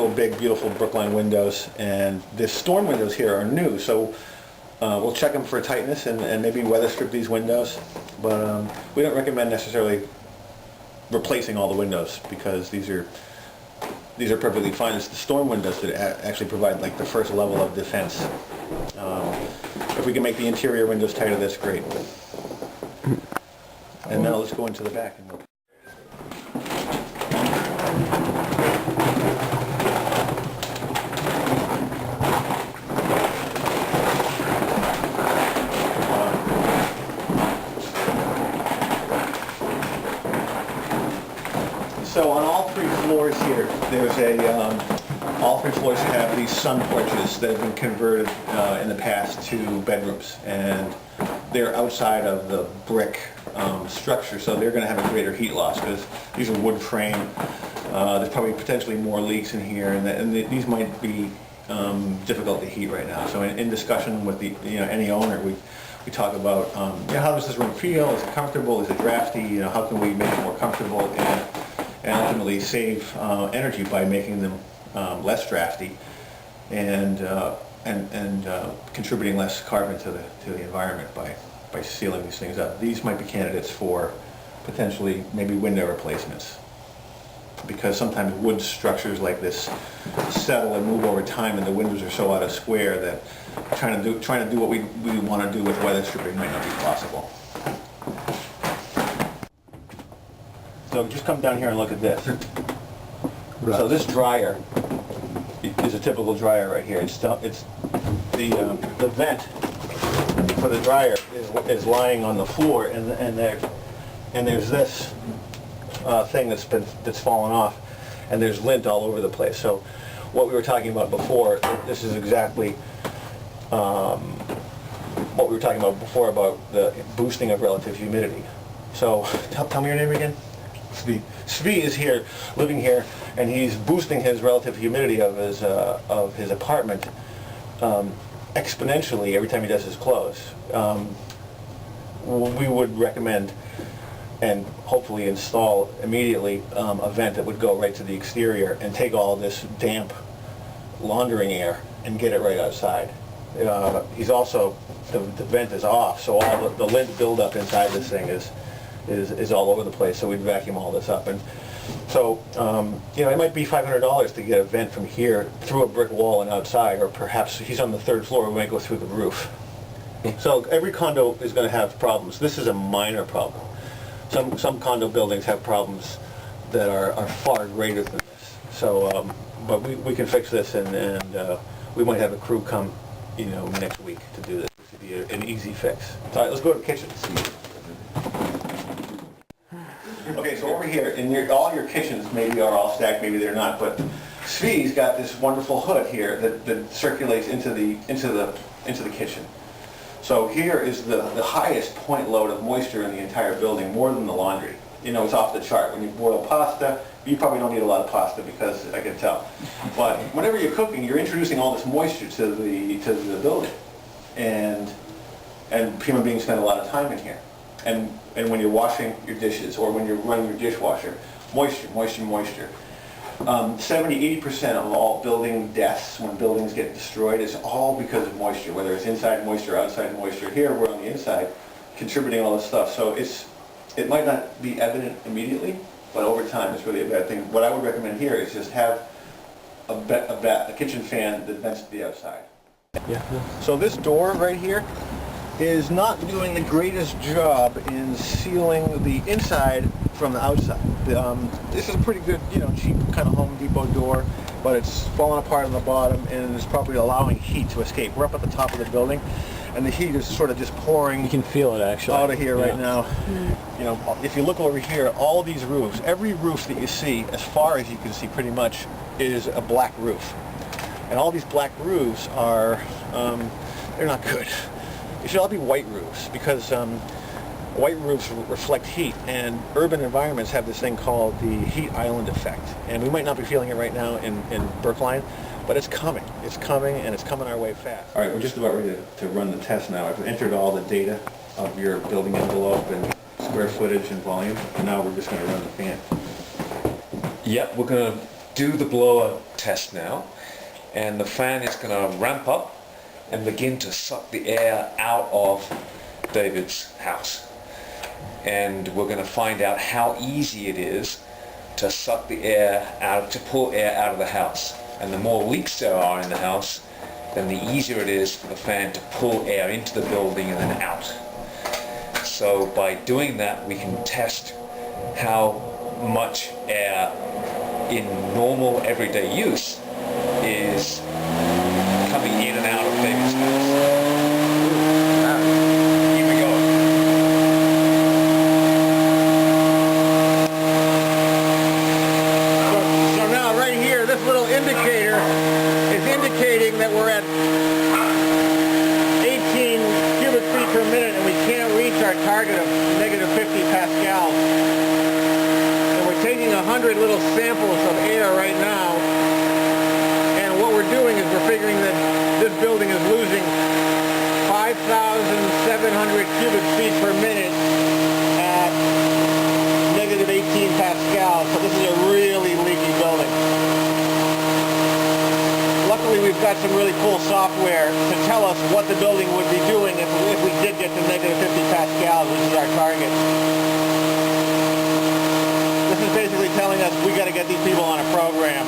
wonderful, big, beautiful Brookline windows, and the storm windows here are new, so we'll check them for tightness and maybe weather strip these windows, but we don't recommend necessarily replacing all the windows because these are perfectly fine. It's the storm windows that actually provide like the first level of defense. If we can make the interior windows tighter, that's great. And now let's go into the back. So on all three floors here, there's all three floors have these sun porches that have been converted in the past to bedrooms, and they're outside of the brick structure, so they're going to have a greater heat loss because these are wood frame. There's probably potentially more leaks in here, and these might be difficult to heat right now. So in discussion with any owner, we talk about how does this room feel? Is it comfortable? Is it drafty? How can we make it more comfortable and ultimately save energy by making them less drafty and contributing less carbon to the environment by sealing these things up. These might be candidates for potentially maybe window replacements, because sometimes wood structures like this settle and move over time, and the windows are so out of square that trying to do what we want to do with weather stripping might not be possible. So just come down here and look at this. Right. So this dryer is a typical dryer right here. It's the vent for the dryer is lying on the floor, and there's this thing that's fallen off, and there's lint all over the place. So what we were talking about before, this is exactly what we were talking about before about the boosting of relative humidity. So tell me your name again. Svi is here, living here, and he's boosting his relative humidity of his apartment exponentially every time he does his clothes. We would recommend and hopefully install immediately a vent that would go right to the exterior and take all this damp laundering air and get it right outside. He's also, the vent is off, so all the lint buildup inside this thing is all over the place, so we'd vacuum all this up. And so, it might be $500 to get a vent from here through a brick wall and outside, or perhaps he's on the third floor, we might go through the roof. So every condo is going to have problems. This is a minor problem. Some condo buildings have problems that are far greater than this. So, but we can fix this, and we might have a crew come, next week to do this. This would be an easy fix. All right, let's go to the kitchen. Okay, so over here, all your kitchens maybe are all stacked, maybe they're not, but Svi's got this wonderful hood here that circulates into the kitchen. So here is the highest point load of moisture in the entire building, more than the laundry. It's off the chart. When you boil pasta, you probably don't need a lot of pasta because I can tell. But whenever you're cooking, you're introducing all this moisture to the building, and human beings spend a lot of time in here. And when you're washing your dishes or when you're running your dishwasher, moisture. 70–80% of all building deaths when buildings get destroyed is all because of moisture, whether it's inside moisture, outside moisture. Here we're on the inside contributing all this stuff. So it might not be evident immediately, but over time it's really a bad thing. What I would recommend here is just have a kitchen fan that vents to the outside. Yeah. So this door right here is not doing the greatest job in sealing the inside from the outside. This is a pretty good, cheap kind of Home Depot door, but it's falling apart on the bottom and it's probably allowing heat to escape. We're up at the top of the building, and the heat is sort of just pouring. You can feel it actually out of here right now. If you look over here, all these roofs, every roof that you see, as far as you can see, pretty much is a black roof, and all these black roofs are they're not good. It should all be white roofs, because white roofs reflect heat, and urban environments have this thing called the heat island effect. And we might not be feeling it right now in Brookline, but it's coming. It's coming, and it's coming our way fast. All right, we're just about ready to run the test now. I've entered all the data of your building envelope and square footage and volume, and now we're just going to run the fan. Yep, we're going to do the blower test now, and the fan is going to ramp up and begin to suck the air out of David's house. And we're going to find out how easy it is to suck the air out, to pull air out of the house. And the more leaks there are in the house, then the easier it is for the fan to pull air into the building and then out. So by doing that, we can test how much air in normal everyday use is coming in and out of David's house. Here we go. So now right here, this little indicator is indicating that we're at 18 cubic feet per minute and we can't reach our target of negative 50 pascals. And we're taking 100 little samples of air right now, and what we're doing is we're figuring that this building is losing 5,700 cubic feet per minute at negative 18 pascals. So this is a really leaky building. Luckily, we've got some really cool software to tell us what the building would be doing if we did get to negative 50 pascals, which is our target. This is basically telling us we got to get these people on a program.